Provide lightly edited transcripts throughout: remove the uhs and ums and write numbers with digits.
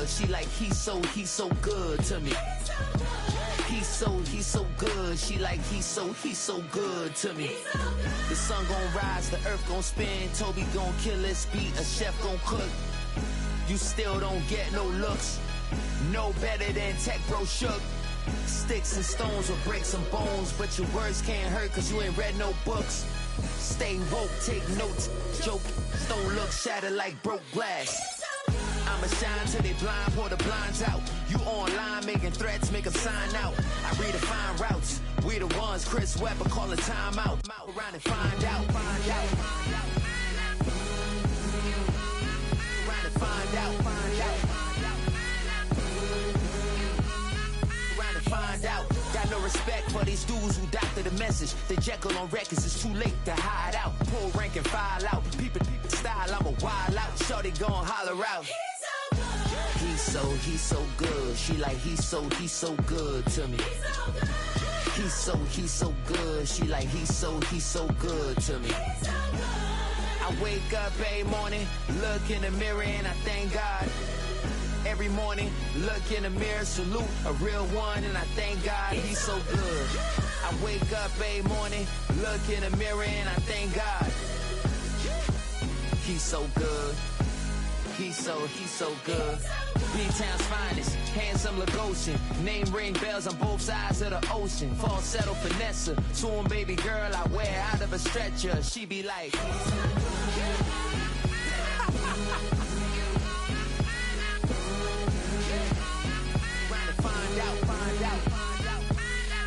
good. She like, he's so good to me. He's so good. She like, he's so good to me. The sun gon' rise, the earth gon' spin. Toby gon' kill this beat, a chef gon' cook. You still don't get no looks. No better than Tech Bro Shook. Sticks and stones will break some bones, but your words can't hurt cause you ain't read no books. Stay woke, take notes, joke, don't look shattered like broke glass. I'ma shine till they blind, pour the blinds out. You online making threats, make them sign out. I redefine routes, we the ones Chris Webber call a timeout. Around and find out, find out. Around and find out, find out. Around and find out. Got no respect for these dudes who doctor the message. The Jekyll on records, it's too late to hide out. Pull rank and file out. People style, I'm a wild out. Shorty gon' holler out. He's so good. She like, he's so good to me. He's so good. She like, he's so good to me. I wake up every morning, look in the mirror and I thank God. Every morning, look in the mirror, salute a real one, and I thank God he's so good. I wake up every morning, look in the mirror, and I thank God he's so good. He's so good. B-Town's finest, handsome Lagosian. Name ring bells on both sides of the ocean. Falsetto finesse, soon baby girl I wear out of a stretcher. She be like, find out, find out, find out.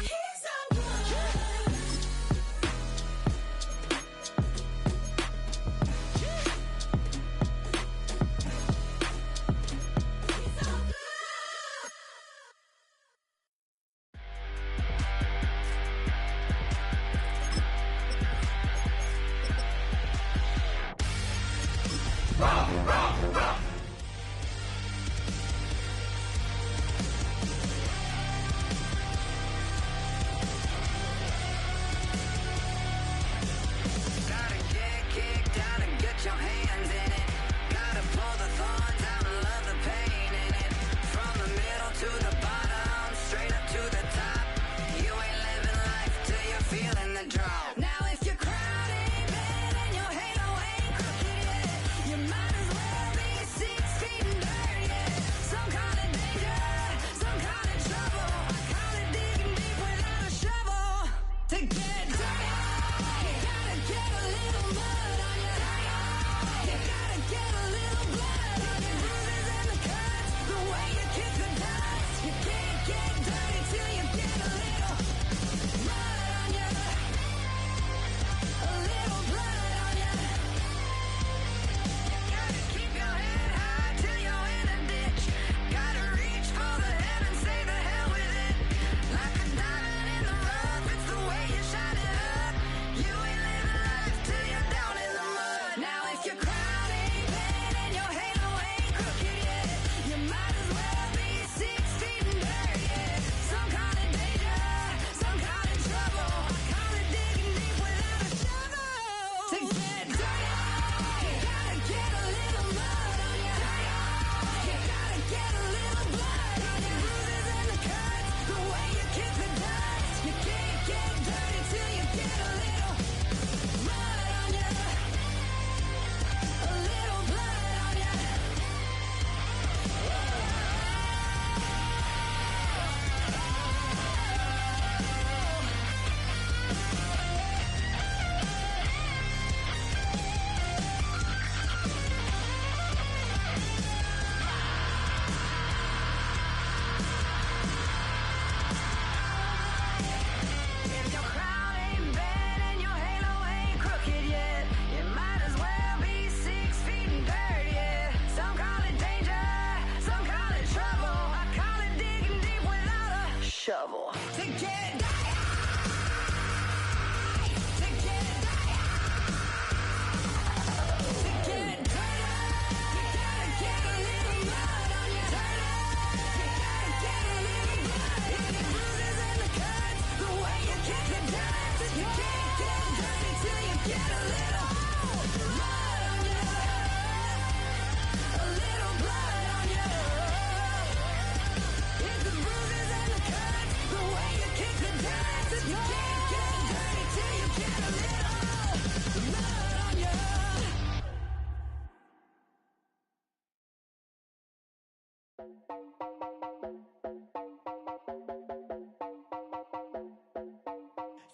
He's so good. He's so good.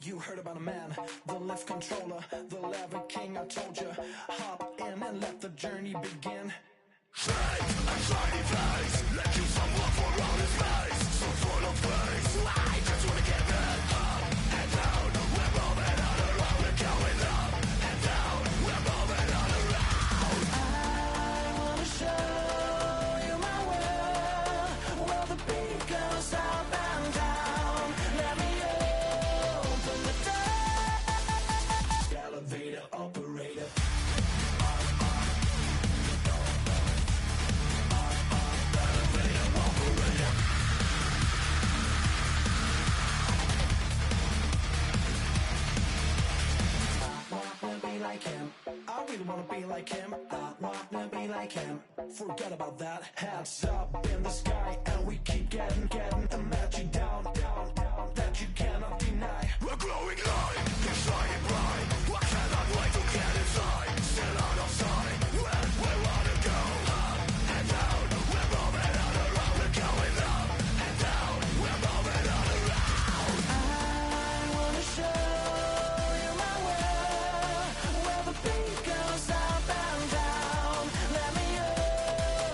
You heard about a man, the lift controller, the lever king, I told you. Hop in and let the journey begin. Straight and shiny face, let you someone for all his face. So full of face, I just wanna get that up and down. We're moving on around, we're going up and down. We're moving on around. I wanna show you my world, where the beat goes up and down. Let me open the door. Elevator operator. I really wanna be like him. I wanna be like him. Forget about that. Hands up in the sky, and we keep getting imagine down, that you cannot deny. We're glowing light, we're shining bright. I cannot wait to get inside. Still out of sight. When we wanna go up and down. We're moving on around. We're going up and down. We're moving on around. I wanna show you my world, where the beat goes up and down. Let me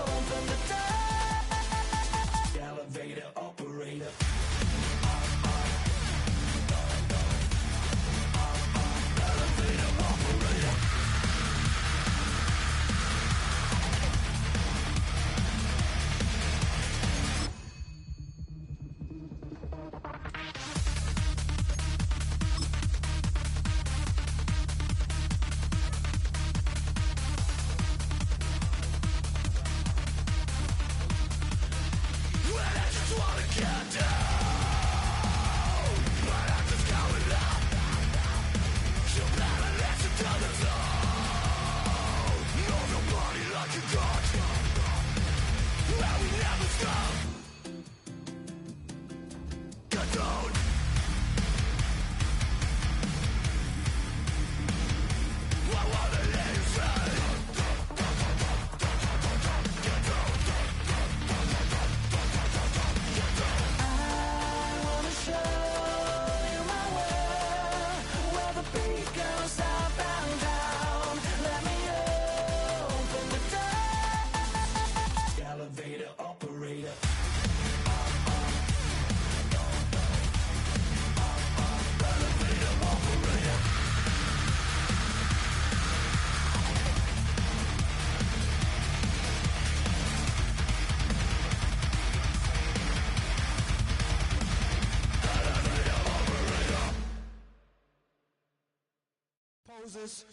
open the door. Elevator operator. Poses.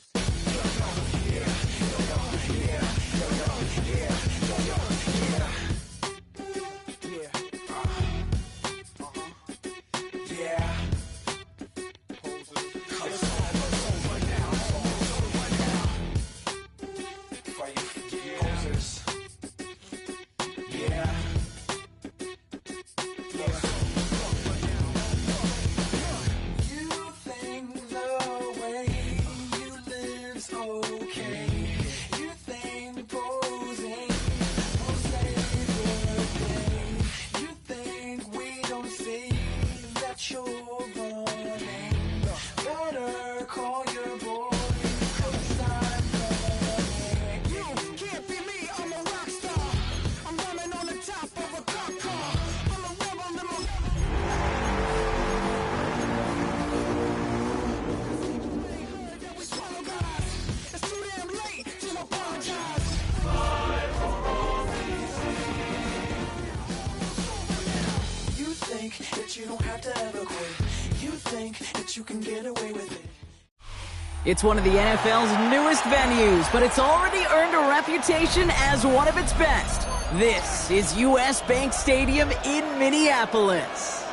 It's one of the NFL's newest venues, but it's already earned a reputation as one of its best. This is US Bank Stadium in Minneapolis.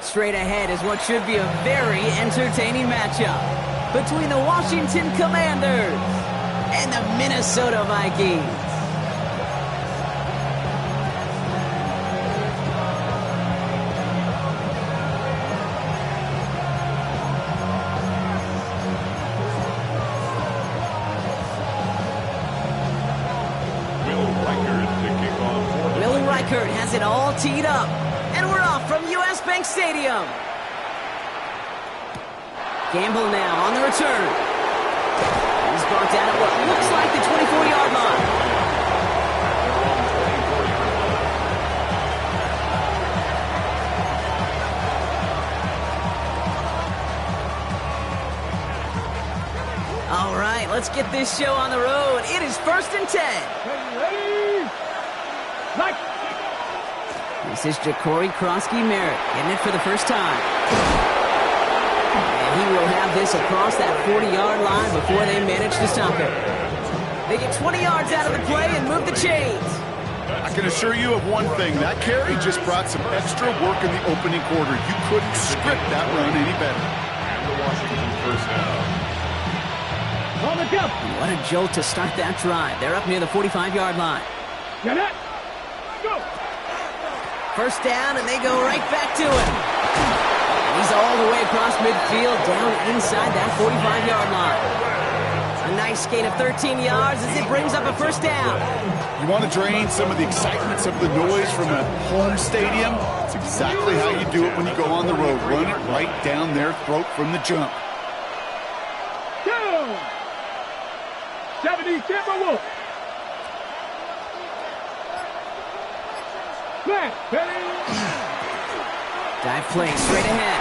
Straight ahead is what should be a very entertaining matchup between the Washington Commanders and the Minnesota Vikings. Wildcard has it all teed up. And we're off from US Bank Stadium. Gamble now on the return. He's brought down at what looks like the 24-yard line. All right, let's get this show on the road. It is 1st and 10. This is Ja'Cory Krosky-Merritt getting it for the first time. And he will have this across that 40-yard line before they manage to stop it. They get 20 yards out of the play and move the chains. I can assure you of one thing. That carry just brought some extra work in the opening quarter. You couldn't script that run any better. And the Washington first down. What a jolt to start that drive. They're up near the 45-yard line. Get it. Go. First down, and they go right back to him. And he's all the way across midfield, down inside that 45-yard line. A nice gain of 13 yards as it brings up a first down. You want to drain some of the excitement, some of the noise from a home stadium? It's exactly how you do it when you go on the road. Run it right down their throat from the jump. 70 Timberwolves. Dive play straight ahead.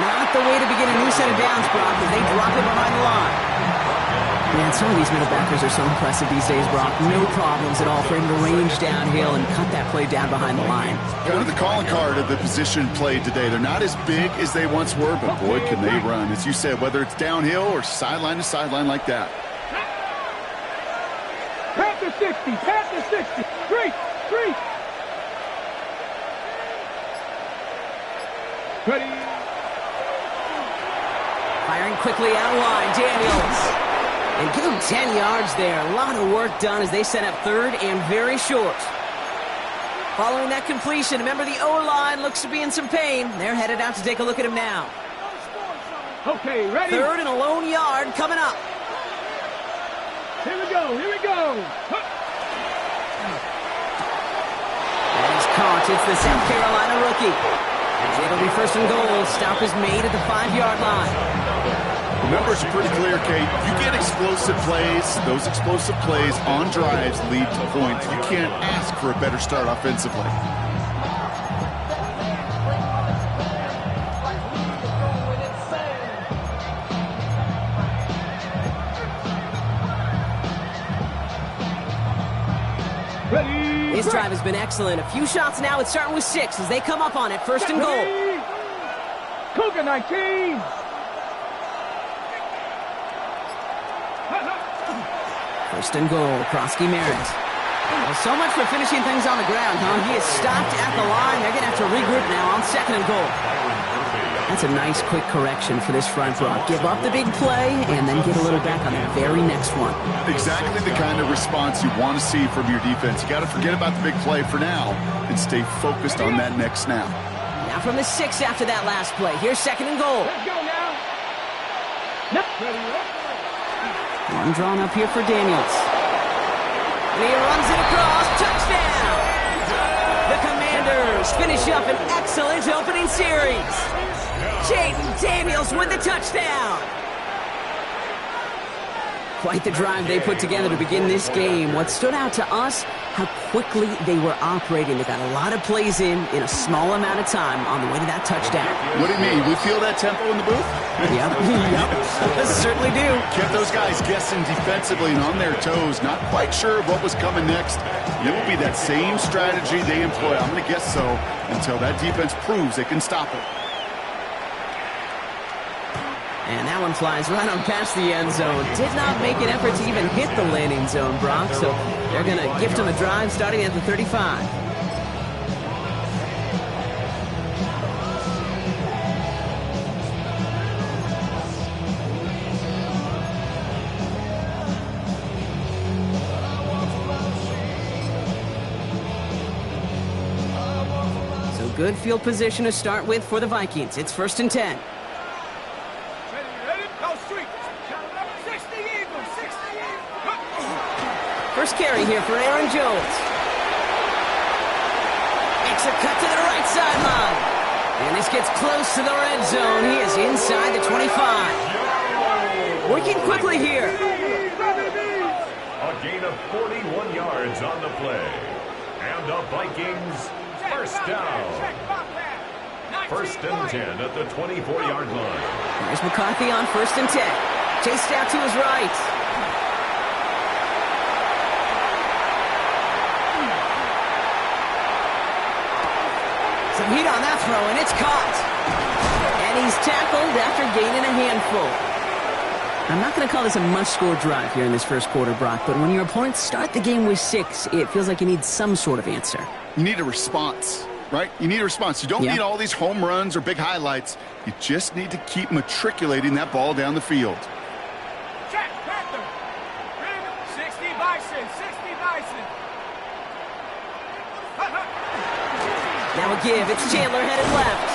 Not the way to begin a new set of downs, Brock, as they drop it behind the line. Man, some of these middle backers are so impressive these days, Brock. No problems at all for him to range downhill and cut that play down behind the line. Kind of the calling card of the position played today. They're not as big as they once were, but boy, can they run. As you said, whether it's downhill or sideline to sideline like that. Pat the 60, pat the 60. Street. Ready. Firing quickly out of line, Daniels. And give him 10 yards there. A lot of work done as they set up third and very short. Following that completion, remember the O-line looks to be in some pain. They're headed out to take a look at him now. Okay, ready. Third and a lone yard coming up. Here we go. And he's caught. It's the South Carolina rookie. It'll be first and goal. Stop is made at the 5-yard line. The numbers are pretty clear, Kate. You get explosive plays. Those explosive plays on drives lead to points. You can't ask for a better start offensively. His drive has been excellent. A few shots now. It's starting with 6 as they come up on it. First and goal. Cougar 19. First and goal. Krosky-Merritt. Well, so much for finishing things on the ground, huh? He is stopped at the line. They're going to have to regroup now on second and goal. That's a nice quick correction for this front row. Give up the big play and then get a little back on the very next one. Exactly the kind of response you want to see from your defense. You got to forget about the big play for now and stay focused on that next snap. Now from the 6 after that last play. Here's second and goal. Let's go now. One drawn up here for Daniels. And he runs it across. Touchdown! The Commanders finish up an excellent opening series. Jaden Daniels with the touchdown. Quite the drive they put together to begin this game. What stood out to us, how quickly they were operating. They got a lot of plays in a small amount of time on the way to that touchdown. What do you mean? We feel that tempo in the booth? Yep. Certainly do. Kept those guys guessing defensively and on their toes, not quite sure of what was coming next. It will be that same strategy they employ, I'm going to guess so, until that defense proves they can stop it. And that one flies right on past the end zone. Did not make an effort to even hit the landing zone, Brock. So they're going to gift him a drive starting at the 35. So good field position to start with for the Vikings. It's first and 10. First carry here for Aaron Jones. Makes a cut to the right sideline. And this gets close to the red zone. He is inside the 25. Working quickly here. A gain of 41 yards on the play. And the Vikings first down. First and 10 at the 24-yard line. Here's McCarthy on first and 10. Chased out to his right. Some heat on that throw, and it's caught. And he's tackled after gaining a handful. I'm not going to call this a must-score drive here in this first quarter, Brock, but when your opponents start the game with 6, it feels like you need some sort of answer. You need a response, right? You need a response. You don't need all these home runs or big highlights. You just need to keep matriculating that ball down the field. Check, Panther. 60 Bison, 60 Bison. Now a give. It's Chandler headed left.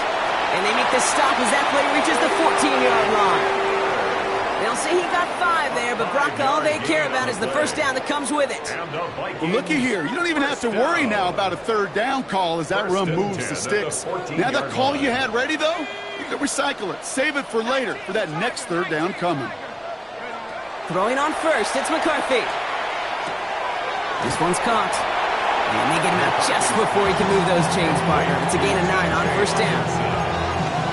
And they make the stop as that play reaches the 14-yard line. They'll say he got 5 there, but Brock, all they care about is the first down that comes with it. Well, looky here. You don't even have to worry now about a third down call as that run moves the sticks. Now that call you had ready, though, you can recycle it. Save it for later for that next third down coming. Throwing on first, it's McCarthy. This one's caught. And they get him out just before he can move those chains, partner. It's a gain of 9 on first down.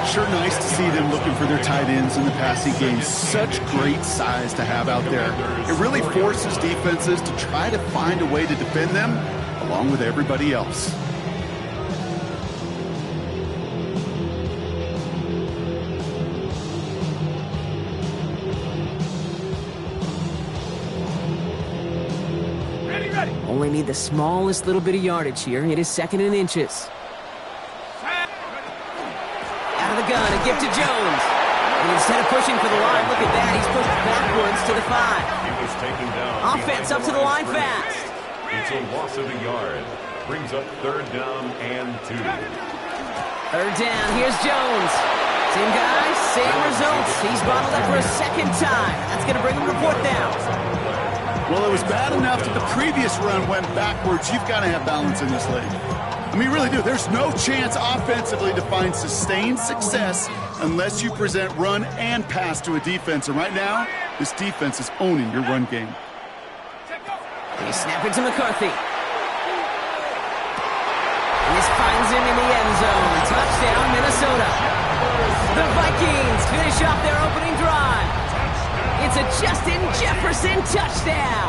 Sure nice to see them looking for their tight ends in the passing game. Such great size to have out there. It really forces defenses to try to find a way to defend them along with everybody else. Ready. Only need the smallest little bit of yardage here. It is second and inches. The gun, a gift to Jones. And instead of pushing for the line, look at that, he's pushed backwards to the 5. He was taken down. Offense up to the line fast. It's a loss of a yard. Brings up third down and 2. Third down, here's Jones. Same guy, same results. He's bottled up for a second time. That's going to bring him to 4th down. Well, it was bad enough that the previous run went backwards. You've got to have balance in this league. I mean, really do. There's no chance offensively to find sustained success unless you present run and pass to a defense. And right now, this defense is owning your run game. They snap it to McCarthy. This finds him in the end zone. Touchdown, Minnesota. The Vikings finish off their opening drive. It's a Justin Jefferson touchdown.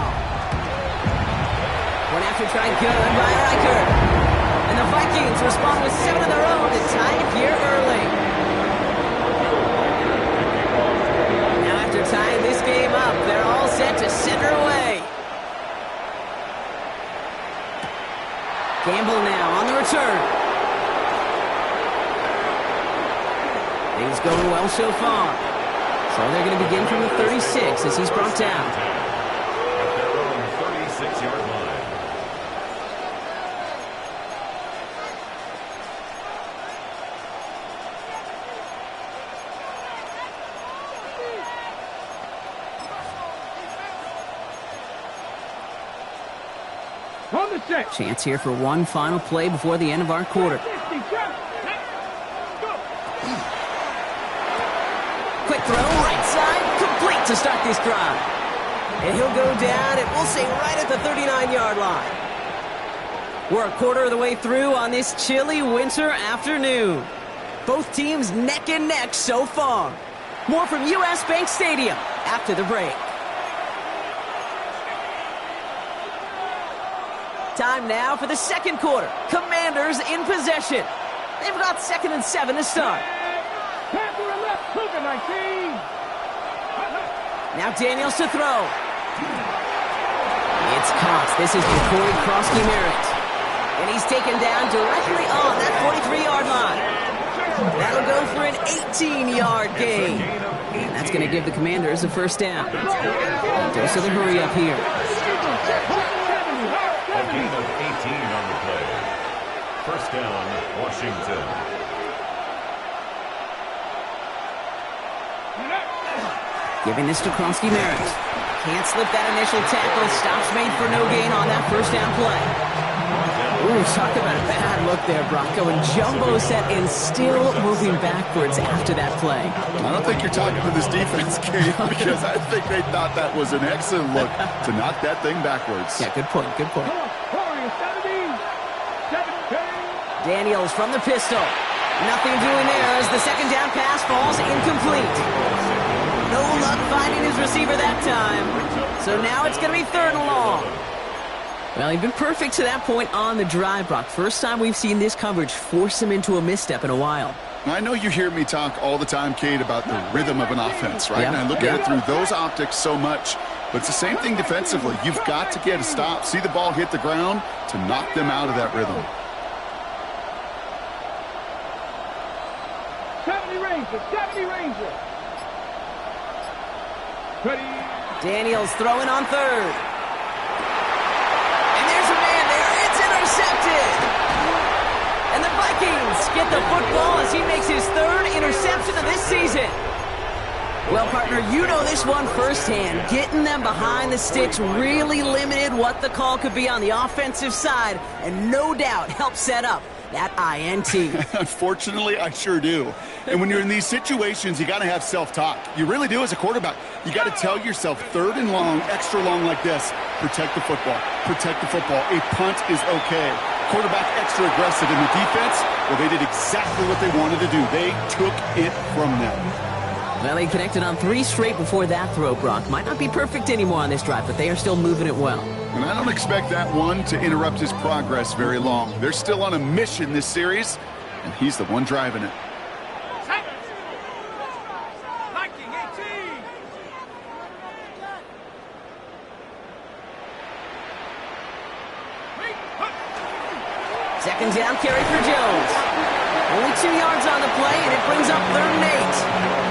One after trying good by Riker. And the Vikings respond with 7 of their own to tie it here early. Now after tying this game up, they're all set to send her away. Gamble now on the return. Things going well so far. So they're going to begin from the 36 as he's brought down. At their own 36-yard line. On the set. Chance here for one final play before the end of our quarter. 50, go. Quick throw, right side, complete to start this drive. And he'll go down, and we'll say right at the 39-yard line. We're a quarter of the way through on this chilly winter afternoon. Both teams neck and neck so far. More from U.S. Bank Stadium after the break. Time now for the second quarter. Commanders in possession. They've got 2nd and 7 to start. Panther and left, Cougar 19. Now Daniels to throw. It's caught. This is Corey Krosky-Merritt. And he's taken down directly on that 43-yard line. That'll go for an 18-yard gain. And that's going to give the Commanders a first down. Dose of the hurry up here. A gain of 18 on the play. First down, Washington. Giving this to Krosky-Merritt. Can't slip that initial tackle. Stops made for no gain on that first down play. Ooh, talk about a bad look there, Brock. Going jumbo set and still moving backwards after that play. I don't think you're talking to this defense, Kate, because I think they thought that was an excellent look to knock that thing backwards. Yeah, good point, good point. Daniels from the pistol. Nothing doing there as the second down pass falls incomplete. No luck finding his receiver that time. So now it's going to be 3rd and long. Well, he'd been perfect to that point on the drive, Brock. First time we've seen this coverage force him into a misstep in a while. I know you hear me talk all the time, Kate, about the rhythm of an offense, right? Yeah. And I look at it through those optics so much. But it's the same thing defensively. You've got to get a stop, see the ball hit the ground to knock them out of that rhythm. 70 Ranger. Ready. Daniels throwing on 3rd. And there's a man there. It's intercepted. And the Vikings get the football as he makes his 3rd interception of this season. Well, partner, you know this one firsthand. Getting them behind the sticks really limited what the call could be on the offensive side, and no doubt helped set up that INT. Unfortunately, I sure do. And when you're in these situations, you got to have self-talk. You really do as a quarterback. You got to tell yourself 3rd and long, extra long like this, protect the football. Protect the football. A punt is okay. Quarterback extra aggressive in the defense, well, they did exactly what they wanted to do. They took it from them. Well, they connected on 3 straight before that throw, Brock. Might not be perfect anymore on this drive, but they are still moving it well. And I don't expect that one to interrupt his progress very long. They're still on a mission this series, and he's the one driving it. Viking 18. Second down carry for Jones. Only 2 yards on the play, and it brings up 3rd and 8.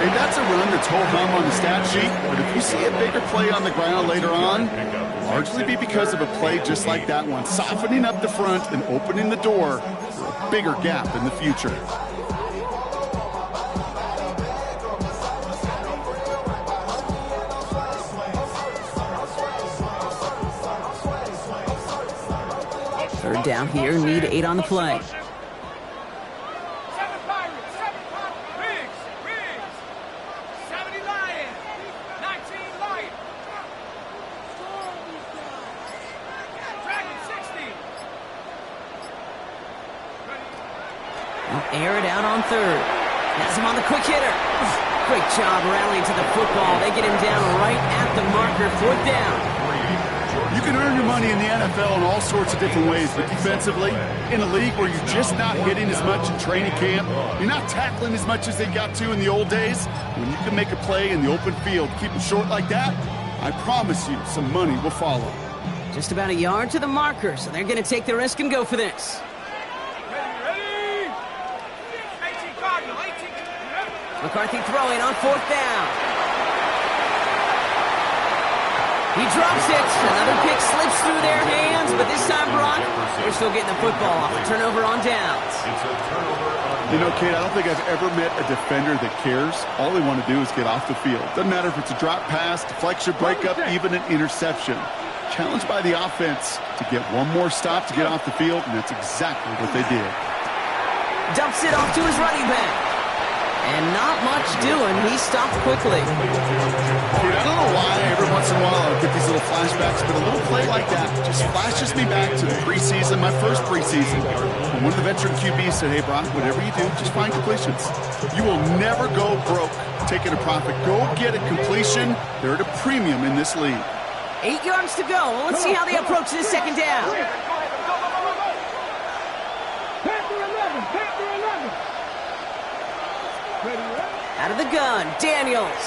Hey, that's a run that's ho-hum on the stat sheet, but if you see a bigger play on the ground later on, largely be because of a play just like that one, softening up the front and opening the door for a bigger gap in the future. Third down here, need 8 on the play. Air it out on 3rd. Has him on the quick hitter. Great job rallying to the football. They get him down right at the marker. 4th down. You can earn your money in the NFL in all sorts of different ways, but defensively, in a league where you're just not hitting as much in training camp, you're not tackling as much as they got to in the old days, when you can make a play in the open field, keep it short like that, I promise you some money will follow. Just about a yard to the marker, so they're going to take the risk and go for this. McCarthy throwing on 4th down. He drops it. Another pick slips through their hands, but this time, Brock, they're still getting the football off. A turnover on downs. You know, Kate, I don't think I've ever met a defender that cares. All they want to do is get off the field. Doesn't matter if it's a drop pass, deflection, breakup, even an interception. Challenged by the offense to get one more stop to get off the field, and that's exactly what they did. Dumps it off to his running back. And not much doing. He stopped quickly. Dude, I don't know why every once in a while I'll get these little flashbacks, but a little play like that just flashes me back to the preseason, my first preseason. And one of the veteran QBs said, hey, Brock, whatever you do, just find completions. You will never go broke taking a profit. Go get a completion. They're at a premium in this league. 8 yards to go. Let's see how they approach this second down. Out of the gun, Daniels.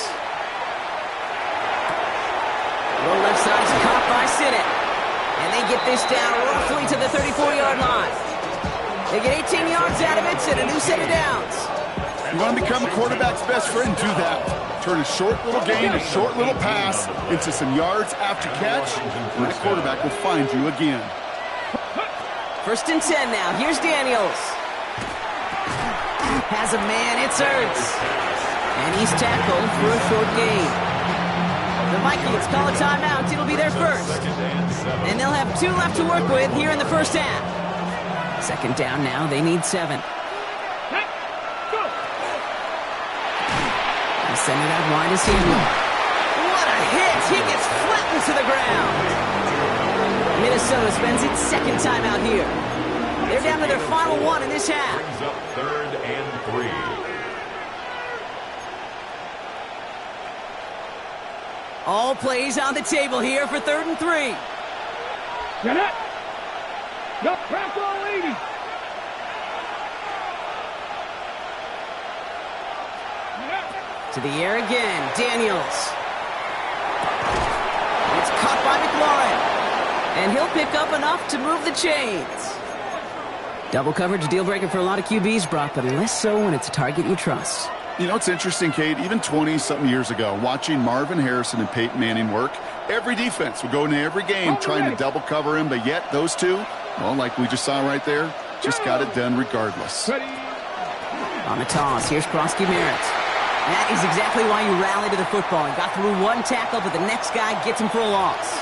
Low left side's caught by Sinnott. And they get this down roughly to the 34-yard line. They get 18 yards out of it and a new set of downs. You want to become a quarterback's best friend, do that. Turn a short little gain, a short little pass into some yards after catch, and the quarterback will find you again. 1st and 10 now. Here's Daniels. Has a man, it's Ertz. And he's tackled for a short gain. The Vikings call a timeout. It'll be their first. And they'll have 2 left to work with here in the first half. Second down now. They need 7. They send it out wide to Samuel. What a hit! He gets flattened to the ground. Minnesota spends its second timeout here. They're down to their final 1 in this half. Brings up 3rd and 3. All plays on the table here for 3rd and 3. Get it. No, crack all 80. To the air again, Daniels. It's caught by McLaurin. And he'll pick up enough to move the chains. Double coverage deal breaker for a lot of QBs, Brock, but less so when it's a target you trust. You know, it's interesting, Kate, even 20-something years ago, watching Marvin Harrison and Peyton Manning work, every defense would go into every game trying to double cover him, but yet those two, well, like we just saw right there, just got it done regardless. On the toss, here's Krosky Merritt. That is exactly why you rally to the football. He got through 1 tackle, but the next guy gets him for a loss.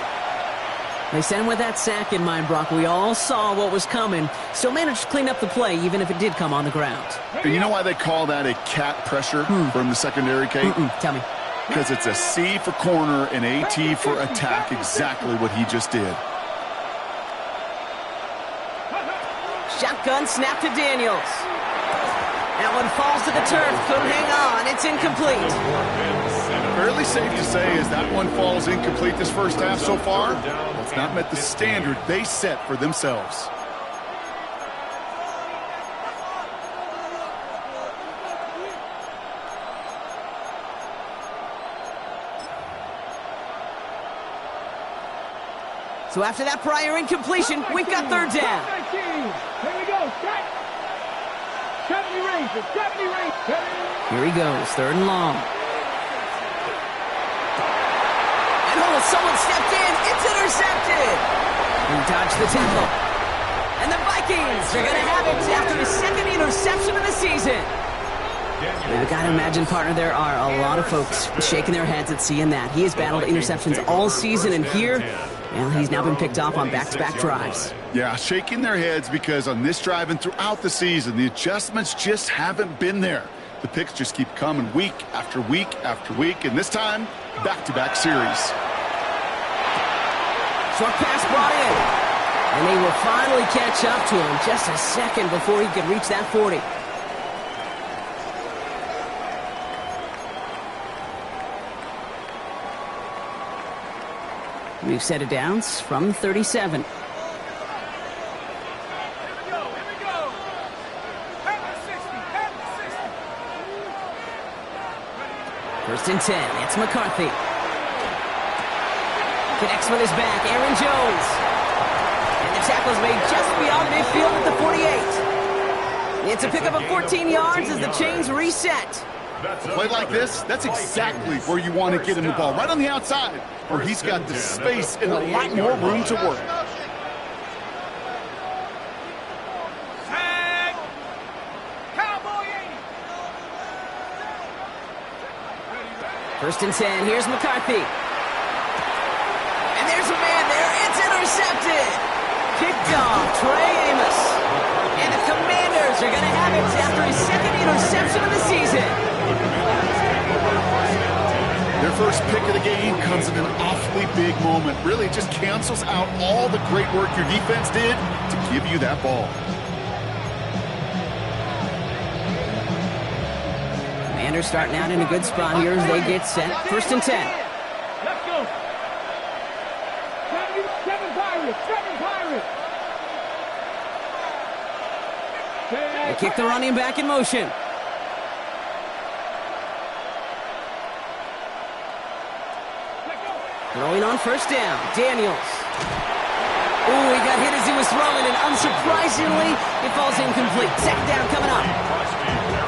They sent him with that sack in mind, Brock. We all saw what was coming. Still managed to clean up the play, even if it did come on the ground. And you know why they call that a cat pressure from the secondary, Kate? Tell me. Because it's a C for corner and AT for attack, exactly what he just did. Shotgun snap to Daniels. That one falls to the turf. Couldn't hang on. It's incomplete. Fairly safe to say as that one falls incomplete this first half so far, it's not met the standard they set for themselves. So after that prior incompletion, we've got 3rd down. Here we go. 70 Rangers. 70 Rangers. Here he goes. 3rd and long. And someone stepped in. It's intercepted. He dodged the tackle. And the Vikings are going to have it after the 2nd interception of the season. I've got to imagine, partner, there are a lot of folks shaking their heads at seeing that. He has battled interceptions all season, and here, well, he's now been picked off on back-to-back drives. Yeah, shaking their heads because on this drive and throughout the season, the adjustments just haven't been there. The picks just keep coming week after week after week, and this time, back-to-back series. Short pass brought in, and they will finally catch up to him just a second before he could reach that 40. We've set it down from 37. First and 10. It's McCarthy. Connects with his back. Aaron Jones. And the tackle's made just beyond midfield at the 48. It's a pickup of 14 yards as the chains reset. A play like this, that's exactly where you want to get him the ball, right on the outside, where he's got the space and a lot more room to work. First and 10, here's McCarthy. And there's a man there, it's intercepted. Kicked off, Trey Amos. And the Commanders are going to have it after his 2nd interception of the season. Their first pick of the game comes in an awfully big moment. Really just cancels out all the great work your defense did to give you that ball. Commanders starting out in a good spot here as they get set. First and 10. Let's go. 7 Pirates. 7 Pirates. They kick the running back in motion. Throwing on first down, Daniels. Ooh, he got hit as he was throwing, and unsurprisingly, it falls incomplete. 2nd down coming up.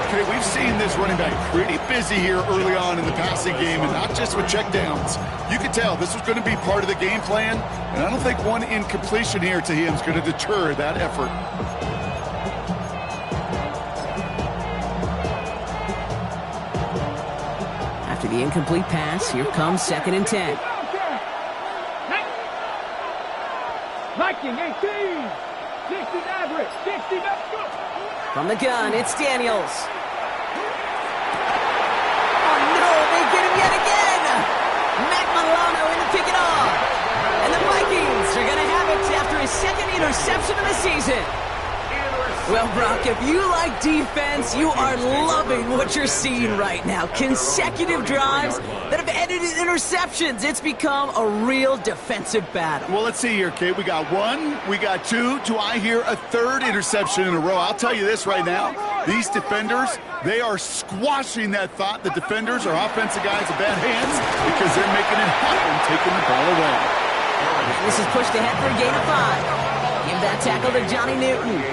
Okay, we've seen this running back pretty busy here early on in the passing game, and not just with checkdowns. You could tell this was going to be part of the game plan, and I don't think one incompletion here to him is going to deter that effort. The incomplete pass. Here comes 2nd and 10. Viking 18. 60 average. 60 From the gun, it's Daniels. Oh no, they get him yet again. Matt Milano in to pick it off. And the Vikings are going to have it after his 2nd interception of the season. Well, Brock, if you like defense, you are loving what you're seeing right now. Consecutive drives that have ended in interceptions. It's become a real defensive battle. Well, let's see here, Kate. We got 1, we got 2. Do I hear a 3rd interception in a row? I'll tell you this right now. These defenders, they are squashing that thought. The defenders are offensive guys in bad hands because they're making it happen, taking the ball away. This is pushed ahead for a gain of 5. Give that tackle to Johnny Newton.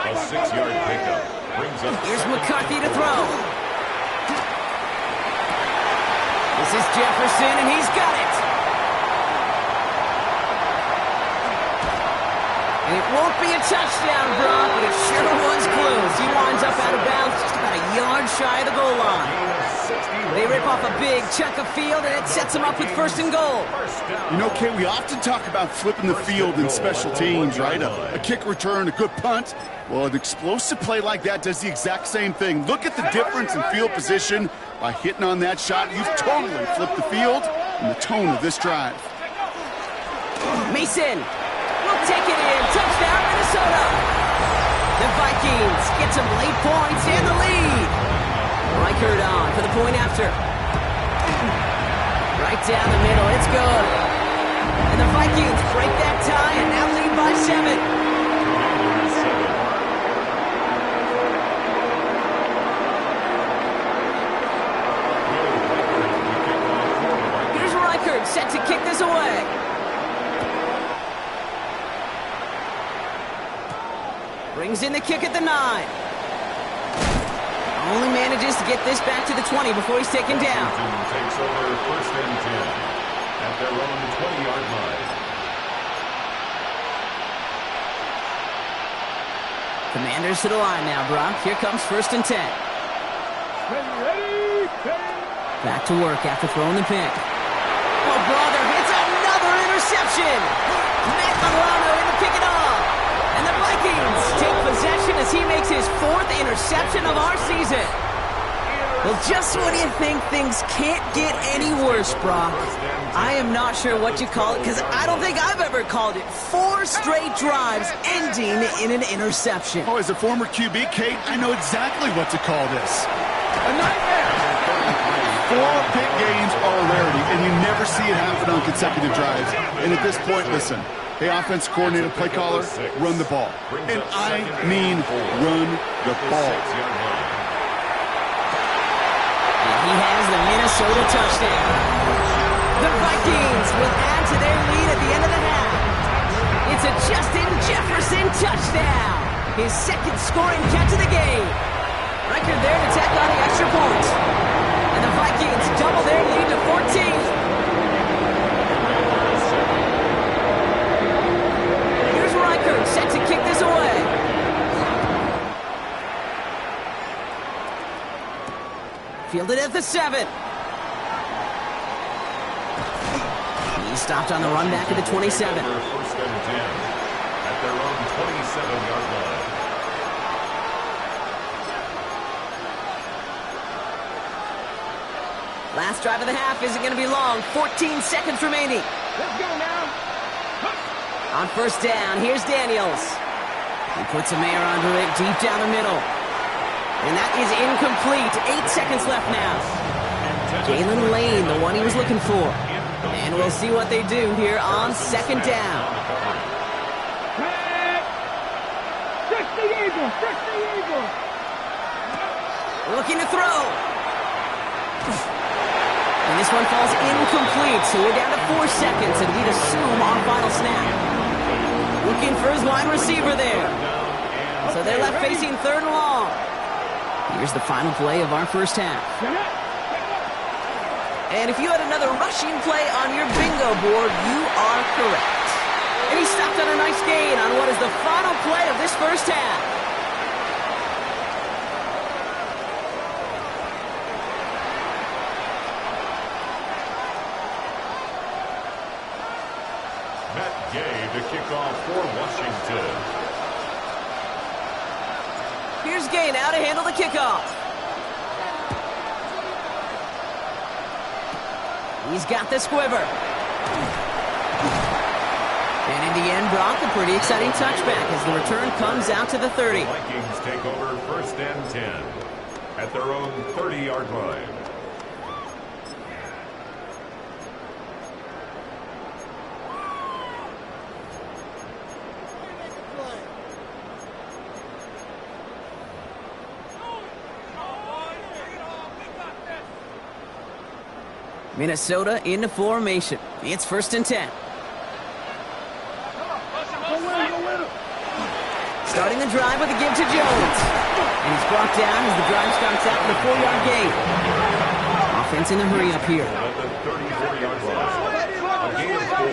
A 6-yard pickup brings up. Here's McCarthy to throw. This is Jefferson, and he's got it. And it won't be a touchdown, Brock, but it sure was close. He winds up out of bounds just about a yard shy of the goal line. They rip off a big chunk of field, and it sets them up with 1st and goal. You know, Kate, we often talk about flipping the field in special teams, right? A kick return, a good punt. Well, an explosive play like that does the exact same thing. Look at the difference in field position. By hitting on that shot, you've totally flipped the field and the tone of this drive. Mason will take it in. Touchdown, Minnesota. The Vikings get some late points and the lead. Wildcard on for the point after. Right down the middle, it's good. And the Vikings break that tie and now lead by 7. Here's Wildcard set to kick this away. Brings in the kick at the 9. Only manages to get this back to the 20 before he's taken down. Takes over 1st and 10 at their own 20-yard line. Commanders to the line now, Brock. Here comes 1st and 10. Back to work after throwing the pick. Oh, brother, it's another interception. Matt Milano in to pick it off. And the Vikings take possession as he makes his 4th interception of our season. Well, just when you think things can't get any worse, Brock, I am not sure what you call it because I don't think I've ever called it 4 straight drives ending in an interception. Oh, as a former QB, Kate, I know exactly what to call this. A nightmare. 4 pick games are a rarity, and you never see it happen on consecutive drives. And at this point, listen. Hey, offense coordinator, play caller, run the ball. And I mean run the ball. And he has the Minnesota touchdown. The Vikings will add to their lead at the end of the half. It's a Justin Jefferson touchdown. His 2nd scoring catch of the game. Wildcard there to tack on the extra point. And the Vikings double their lead to 14. Set to kick this away. Fielded at the 7. He stopped on the run back at the 27. 1st and 10 at their own 27-yard line. Last drive of the half isn't going to be long. 14 seconds remaining. Let's go now. On 1st down, here's Daniels. He puts a man under it deep down the middle. And that is incomplete. 8 seconds left now. Jalen Lane, the one he was looking for. And we'll see what they do here on 2nd down. Fix the Eagle! Fix the Eagle! Looking to throw. And this one falls incomplete, so we're down to 4 seconds, and we'd assume our final snap. Looking for his wide receiver there. So they're left facing 3rd and long. Here's the final play of our 1st half. And if you had another rushing play on your bingo board, you are correct. And he stopped on a nice gain on what is the final play of this 1st half. yards gain now to handle the kickoff. He's got the squiver. And in the end, Brock, a pretty exciting touchback as the return comes out to the 30. The Vikings take over 1st and 10 at their own 30-yard line. Minnesota into formation. It's 1st and 10. Starting the drive with a give to Jones. And he's brought down as the drive starts out with a 4-yard gain. Offense in a hurry up here. At the 34-yard line. A gain of 4.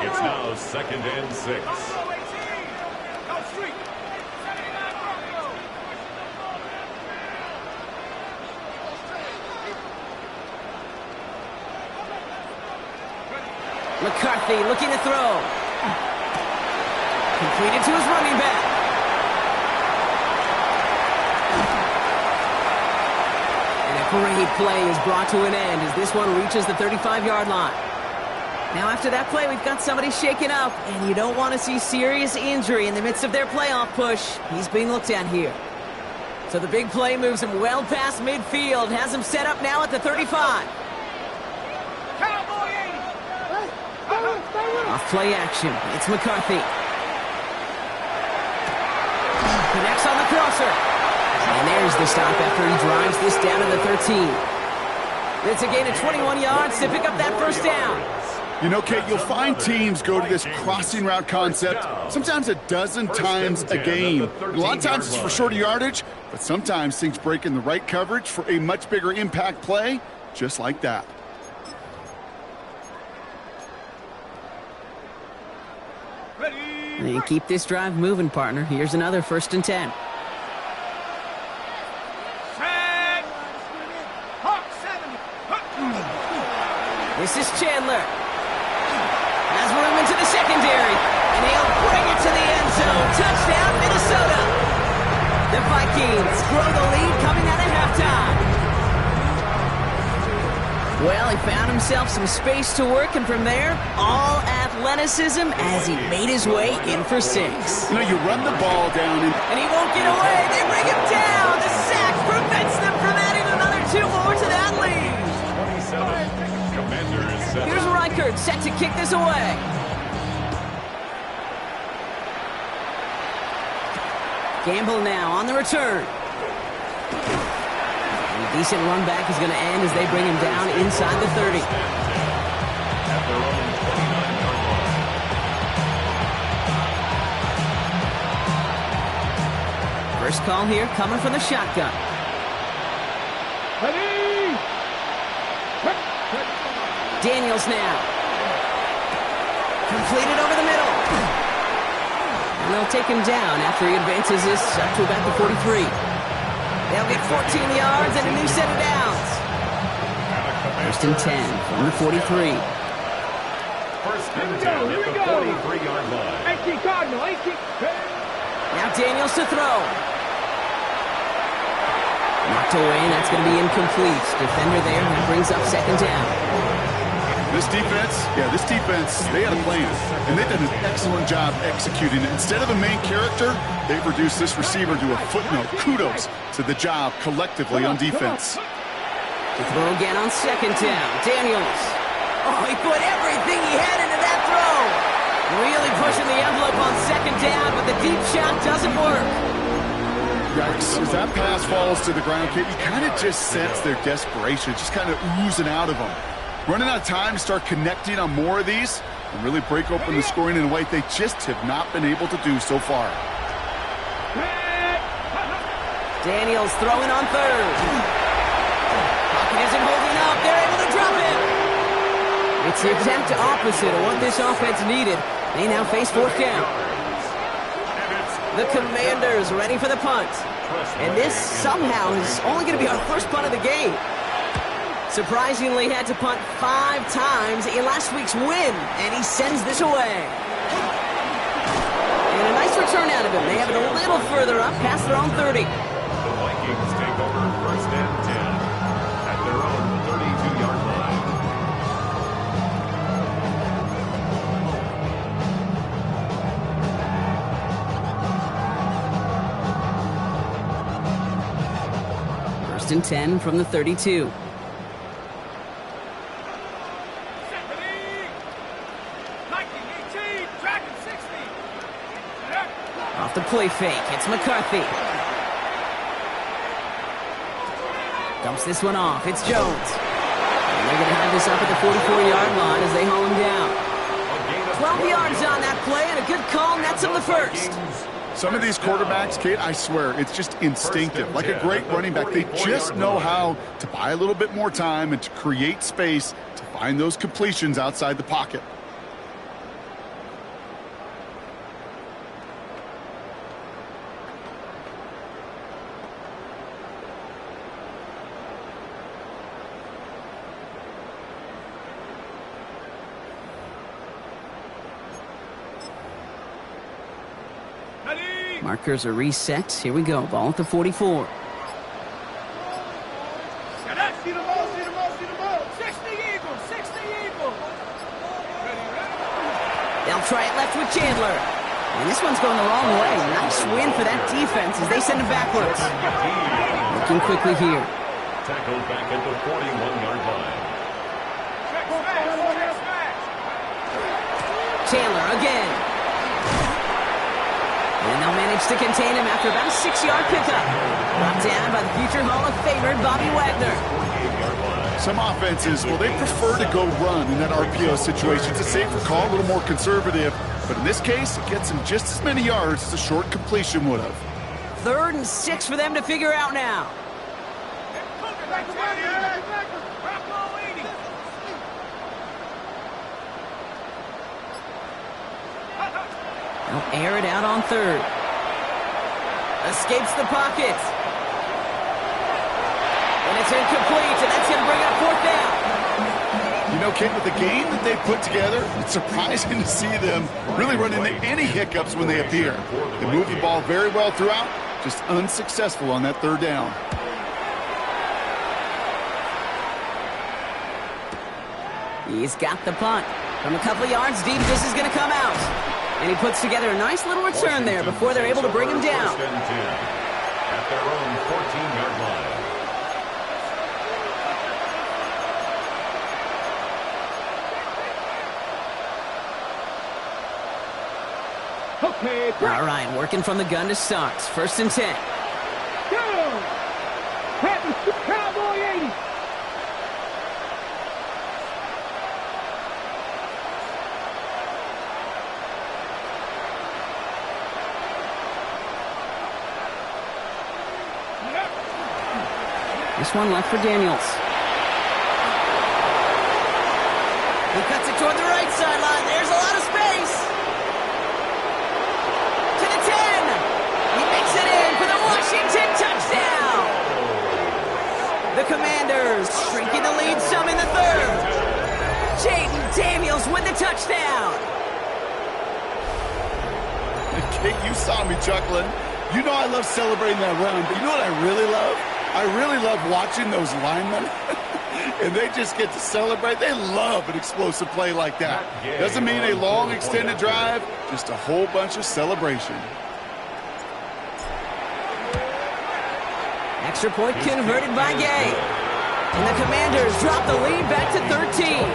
It's now 2nd and 6. McCarthy looking to throw. Completed to his running back. And a great play is brought to an end as this one reaches the 35-yard line. Now after that play, we've got somebody shaken up, and you don't want to see serious injury in the midst of their playoff push. He's being looked at here. So the big play moves him well past midfield, has him set up now at the 35. Off play action. It's McCarthy. Connects on the crosser. And there's the stop after he drives this down to the 13. It's a gain of 21 yards to pick up that 1st down. You know, Kate, you'll find teams go to this crossing route concept sometimes a dozen times a game. A lot of times it's for shorter yardage, but sometimes things break in the right coverage for a much bigger impact play, just like that. You keep this drive moving, partner. Here's another 1st and 10. This is Chandler. Has room into the secondary. And he'll bring it to the end zone. Touchdown, Minnesota. The Vikings grow the lead coming out of halftime. Well, he found himself some space to work, and from there, all athleticism as he made his way in for 6. You know, you run the ball down and he won't get away. They bring him down. The sack prevents them from adding another 2 more to that lead. 27. Commanders set. Here's Wildcard set to kick this away. Gamble now on the return. A decent run back is going to end as they bring him down inside the 30. First call here coming from the shotgun. Daniels now. Completed over the middle. And they'll take him down after he advances this up to about the 43. They'll get 14 yards and a new set of downs. 1st and 10 from the 43. 1st and 10 at the 43-yard line. Now Daniels to throw. Knocked away, and that's going to be incomplete. Defender there, that brings up 2nd down. This defense, they had a plan, and they've done an excellent job executing it. Instead of a main character, they've reduced this receiver to a footnote. Kudos to the job collectively on defense. To throw again on 2nd down. Daniels. Oh, he put everything he had into that throw. Really pushing the envelope on 2nd down, but the deep shot doesn't work. Yikes. As that pass falls to the ground, Kate, you kind of just sense their desperation, just kind of oozing out of them. Running out of time to start connecting on more of these and really break open the scoring in a way they just have not been able to do so far. Daniels throwing on 3rd. Pocket isn't holding up. They're able to drop it. It's the exact opposite of what this offense needed. They now face 4th down. The Commanders ready for the punt. And this somehow is only going to be our first punt of the game. Surprisingly had to punt 5 times in last week's win, and he sends this away. And a nice return out of him. They have it a little further up past their own 30. Vikings take over 1st and 10 at their own 32-yard line. First and 10 from the 32. Off the play fake, it's McCarthy. Dumps this one off, it's Jones. And they're going to have this up at the 44-yard line as they haul him down. 12 yards on that play, and a good call nets him the first. Some of these quarterbacks, Kate, I swear, it's just instinctive. Like a great running back, they just know how to buy a little bit more time and to create space to find those completions outside the pocket. Markers are reset. Here we go. Ball at the 44. They'll try it left with Chandler. And this one's going the wrong way. Nice win for that defense as they send him backwards. Looking quickly here. Tackled back at the 41-yard line. Chandler again. And they'll manage to contain him after about a 6-yard pickup. Brought down by the future Hall of Famer, Bobby Wagner. Some offenses, well, they prefer to go run in that RPO situation. It's a safer call, a little more conservative. But in this case, it gets them just as many yards as a short completion would have. 3rd and 6 for them to figure out now. They'll air it out on 3rd. Escapes the pocket. And it's incomplete, and that's going to bring up 4th down. You know, Kate, with the game that they put together, it's surprising to see them really run into any hiccups when they appear. They move the ball very well throughout, just unsuccessful on that 3rd down. He's got the punt. From a couple of yards deep, this is going to come out. And he puts together a nice little return there before they're able to bring him down. 1st and 10 at their own 14-yard line. Okay, All right, working from the gun to start. 1st and 10. go! Practice Cowboy 80. This one left for Daniels. He cuts it toward the right sideline. There's a lot of space. To the 10. He makes it in for the Washington touchdown. The Commanders shrinking the lead some in the 3rd. Jaden Daniels with the touchdown. Kate, you saw me chuckling. You know I love celebrating that run, but you know what I really love? I really love watching those linemen, and they just get to celebrate. They love an explosive play like that. Doesn't mean a long, extended drive, just a whole bunch of celebration. Extra point converted by Gay. And the Commanders drop the lead back to 13.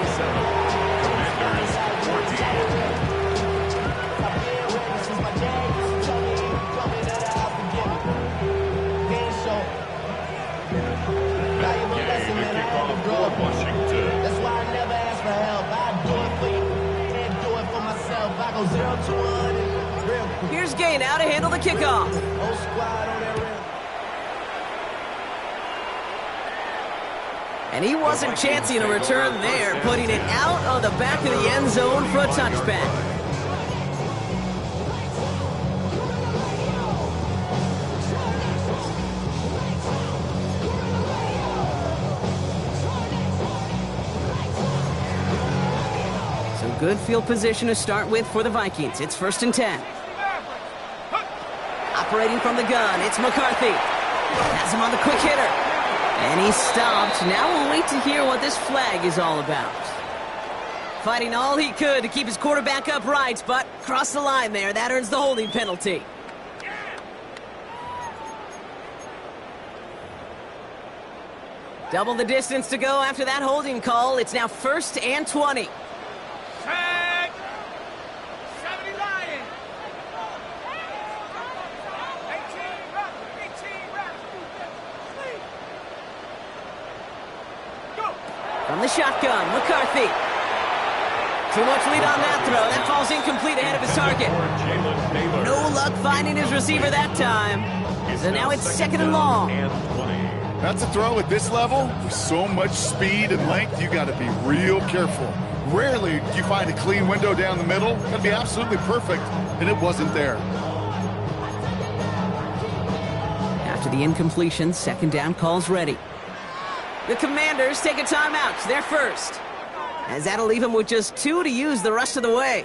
That's why I never ask for help. I do it for you and do it for myself. I go 0 to 1 real quick. Here's Gay now to handle the kickoff. Whole squad on that real. And he wasn't chancing a return there, putting it out of the back of the end zone for a touchback. Good field position to start with for the Vikings. It's 1st and 10. Operating from the gun, it's McCarthy. Has him on the quick hitter. And he's stopped. Now we'll wait to hear what this flag is all about. Fighting all he could to keep his quarterback upright, but crossed the line there. That earns the holding penalty. Double the distance to go after that holding call. It's now 1st and 20. Tag! 70 Lions! 18 reps! 18 reps! Go! From the shotgun, McCarthy. Too much lead on that throw. That falls incomplete ahead of his target. No luck finding his receiver that time. So now it's 2nd and long. That's a throw at this level. With so much speed and length, you got to be real careful. Rarely do you find a clean window down the middle. Got to be absolutely perfect, and it wasn't there. After the incompletion, 2nd down calls ready. The Commanders take a timeout. They're first. As that'll leave him with just 2 to use the rest of the way.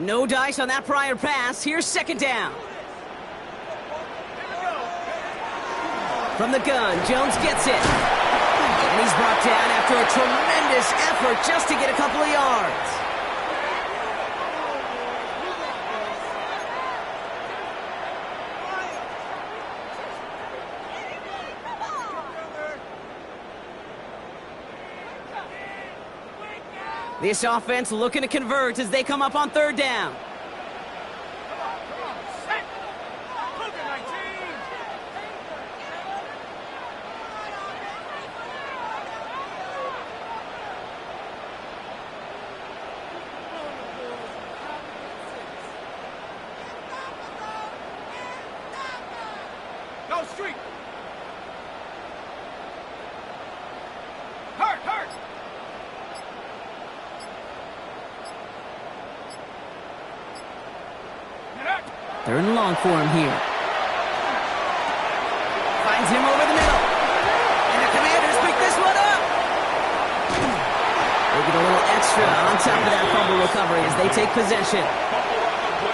No dice on that prior pass. Here's 2nd down. From the gun, Jones gets it. And he's brought down after a tremendous effort just to get a couple of yards. This offense looking to convert as they come up on 3rd down. Go street! Hurt! 3rd and long for him here. Finds him over the middle. And the Commanders pick this one up. They get a little extra on top of that fumble recovery as they take possession.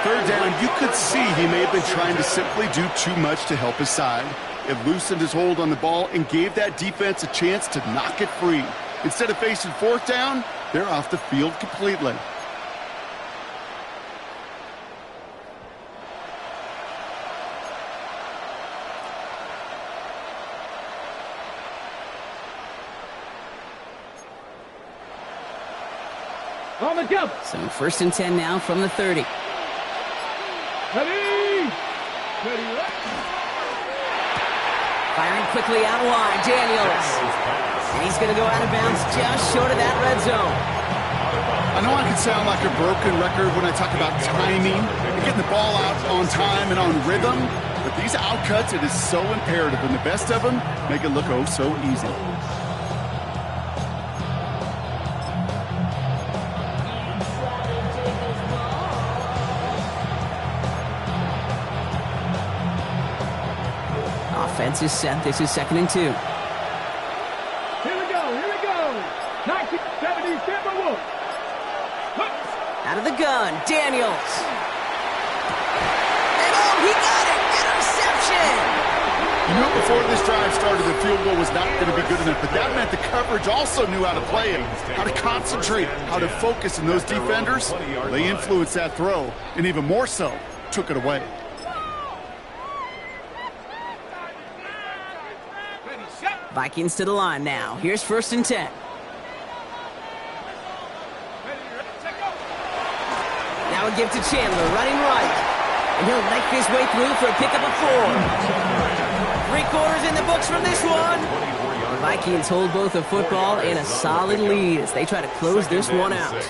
3rd down, you could see he may have been trying to simply do too much to help his side. It loosened his hold on the ball and gave that defense a chance to knock it free. Instead of facing 4th down, they're off the field completely. On the jump! So 1st and 10 now from the 30. Ready! Firing quickly out wide, Daniels. And he's going to go out of bounds just short of that red zone. I know I can sound like a broken record when I talk about timing and getting the ball out on time and on rhythm, but these outcuts, it is so imperative, and the best of them make it look oh so easy. Offense is set. This is 2nd and 2. Here we go! 1970 Timberwolves! Out of the gun, Daniels. And oh, he got it! Interception! You knew before this drive started the field goal was not going to be good enough, but that meant the coverage also knew how to play it, how to concentrate, how to focus, and those defenders, they influenced that throw, and even more so, took it away. Vikings to the line now. Here's 1st and 10. Now a give to Chandler, running right. And he'll make his way through for a pickup of 4. 3 quarters in the books from this one. The Vikings hold both the football and a solid lead as they try to close this one out.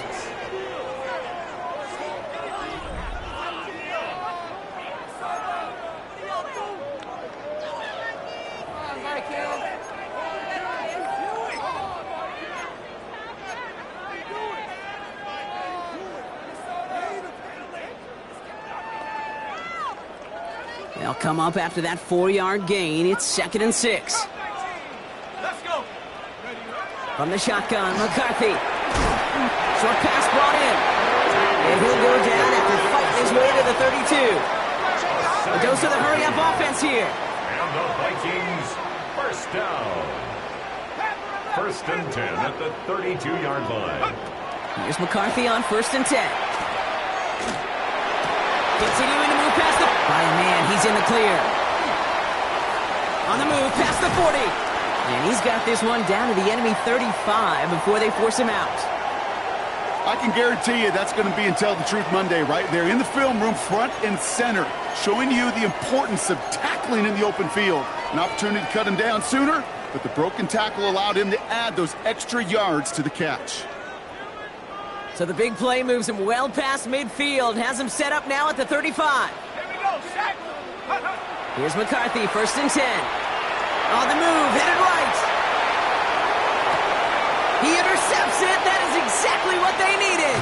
They'll come up after that 4-yard gain. It's 2nd and 6. Let's go. From the shotgun, McCarthy. Short pass brought in. And he'll go down after fighting his way to the 32. A dose of the hurry-up offense here. And the Vikings, first down. 1st and 10 at the 32-yard line. Here's McCarthy on 1st and 10. Continuing to move past the... By a man, he's in the clear. On the move, past the 40. And he's got this one down to the enemy 35 before they force him out. I can guarantee you that's going to be in Tell the Truth Monday right there in the film room, front and center, showing you the importance of tackling in the open field. An opportunity to cut him down sooner, but the broken tackle allowed him to add those extra yards to the catch. So the big play moves him well past midfield, has him set up now at the 35. Here we go, Shaq. Here's McCarthy, 1st and 10. On the move, headed right. He intercepts it. That is exactly what they needed.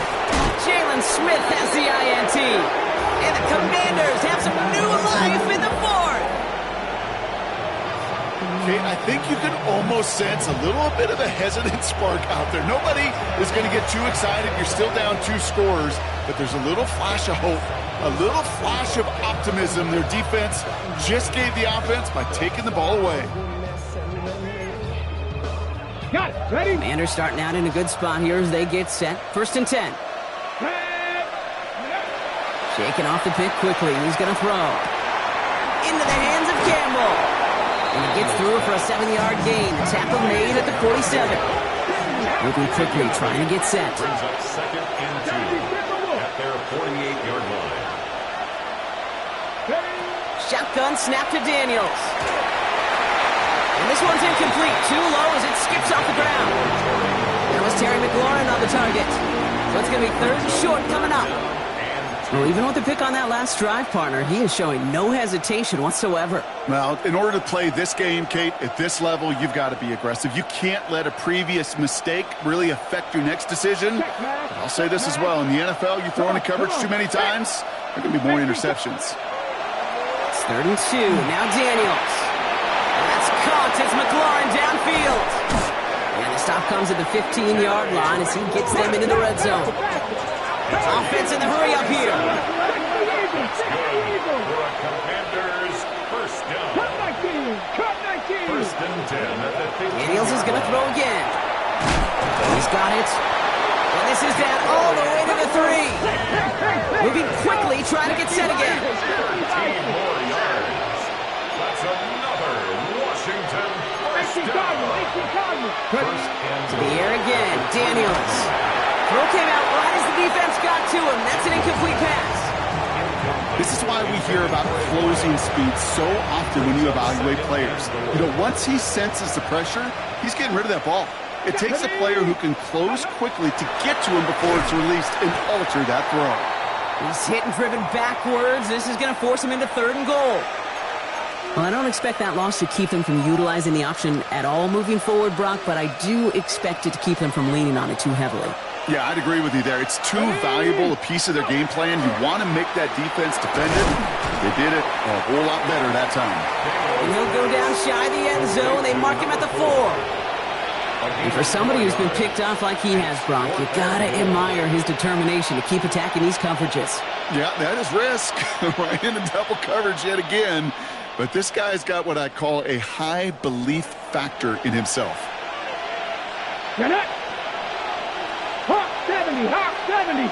Jalen Smith has the INT. And the Commanders have some new life in the 4th. Okay, I think you can almost sense a little bit of a hesitant spark out there. Nobody is going to get too excited. You're still down 2 scores, but there's a little flash of hope, a little flash of optimism. Their defense just gave the offense by taking the ball away. Got it. Ready? Commanders starting out in a good spot here as they get set. 1st and 10. Shaking off the pick quickly. He's going to throw. Into the hands of Campbell. And he gets through for a 7-yard gain. The tackle made at the 47. Moving quickly, trying to get set. Brings up 2nd and 2 at their 48-yard line. Shotgun snap to Daniels. And this one's incomplete. Too low as it skips off the ground. That was Terry McLaurin on the target. So it's going to be 3rd and short coming up. Well, even with the pick on that last drive, partner, he is showing no hesitation whatsoever. Well, in order to play this game, Kate, at this level, you've got to be aggressive. You can't let a previous mistake really affect your next decision. But I'll say this as well. In the NFL, you throw into coverage too many times, there are going to be more interceptions. It's 3rd and 2. Now Daniels. That's caught as McLaurin downfield. And the stop comes at the 15-yard line as he gets them into the red zone. Offense in the hurry up here. That's good for a Commanders first down. Cut 19. 1st and 10 at the 15. Daniels is going to throw again. He's got it. And this is down all the way to the 3. Moving quickly, trying to get set again. 13 more yards. That's another Washington first down. First and To the air again. Daniels. Throw came out right as the defense got to him. That's an incomplete pass. This is why we hear about closing speed so often when you evaluate players. You know, once he senses the pressure, he's getting rid of that ball. It takes a player who can close quickly to get to him before it's released and alter that throw. He's hit and driven backwards. This is going to force him into 3rd and goal. Well, I don't expect that loss to keep them from utilizing the option at all moving forward, Brock, but I do expect it to keep them from leaning on it too heavily. Yeah, I'd agree with you there. It's too valuable a piece of their game plan. You want to make that defense defended. They did it a whole lot better that time. And he'll go down shy of the end zone. They mark him at the 4. And for somebody who's been picked off like he has, Brock, you gotta admire his determination to keep attacking these coverages. Yeah, that is risk. Right into double coverage yet again. But this guy's got what I call a high belief factor in himself. Get it. Hawk 70. Hawk 70.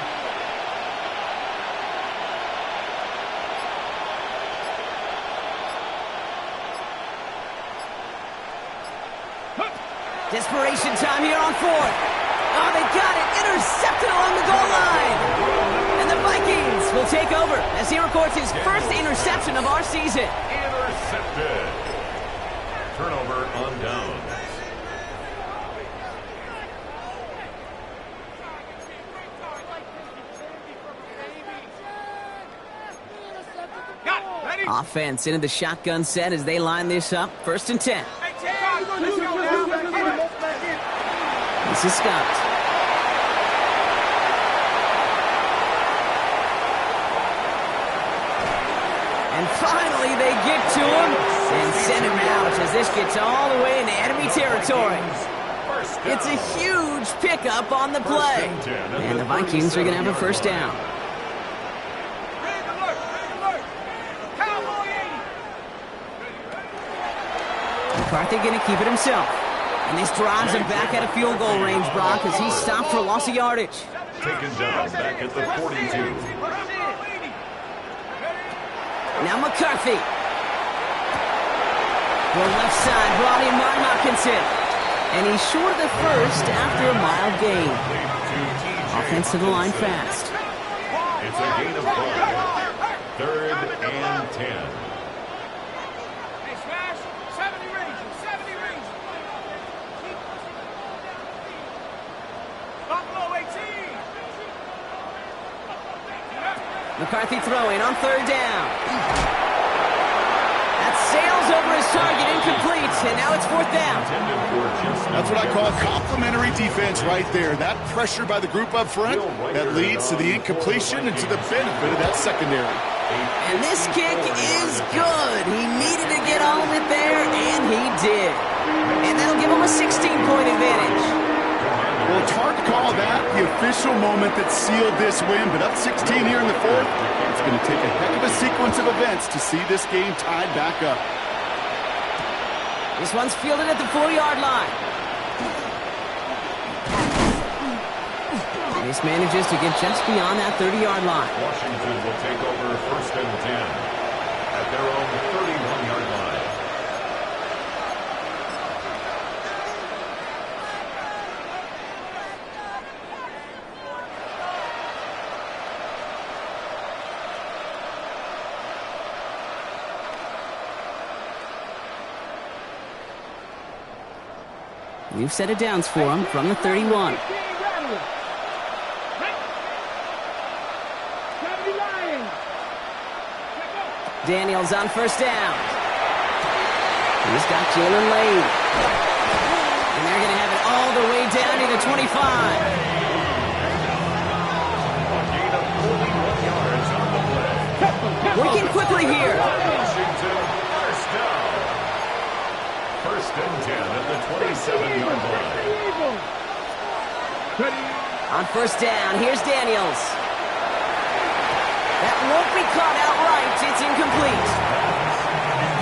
Desperation time here on 4th. Oh, they got it. Intercepted along the goal line. And the Vikings will take over as he records his first interception of our season. Intercepted. Turnover on downs. Offense into the shotgun set as they line this up. 1st and 10. This is Scott. And finally, finally they get to him and send him out as this gets all the way into enemy territory. It's a huge pickup on the play. And the Vikings are going to have a first down. McCarthy going to keep it himself. And this drives him back out of field goal range, Brock, as he's stopped for loss of yardage. Taken down back at the 42. Now McCarthy. The left side brought in Martin Hopkinson. And he's short of the first after a mild gain. Offense to the line fast. It's a gain of 5. 3rd and 10. McCarthy throwing on 3rd down. That sails over his target, incomplete, and now it's 4th down. That's what I call complimentary defense right there. That pressure by the group up front, that leads to the incompletion and to the benefit of that secondary. And this kick is good. He needed to get all of it there, and he did. And that'll give him a 16-point advantage. Well, it's hard to call that the official moment that sealed this win, but up 16 here in the 4th, it's going to take a heck of a sequence of events to see this game tied back up. This one's fielded at the 4-yard line. This manages to get just beyond that 30-yard line. Washington will take over 1st and 10 at their own 31-yard line. New set of downs for him from the 31. Daniels on 1st down. He's got Jalen Lane. And they're going to have it all the way down to the 25. A gain of 41 yards on the play. Working quickly here. Washington, first down. 1st and 10 at the 27-yard line. On 1st down, here's Daniels. That won't be caught outright. It's incomplete.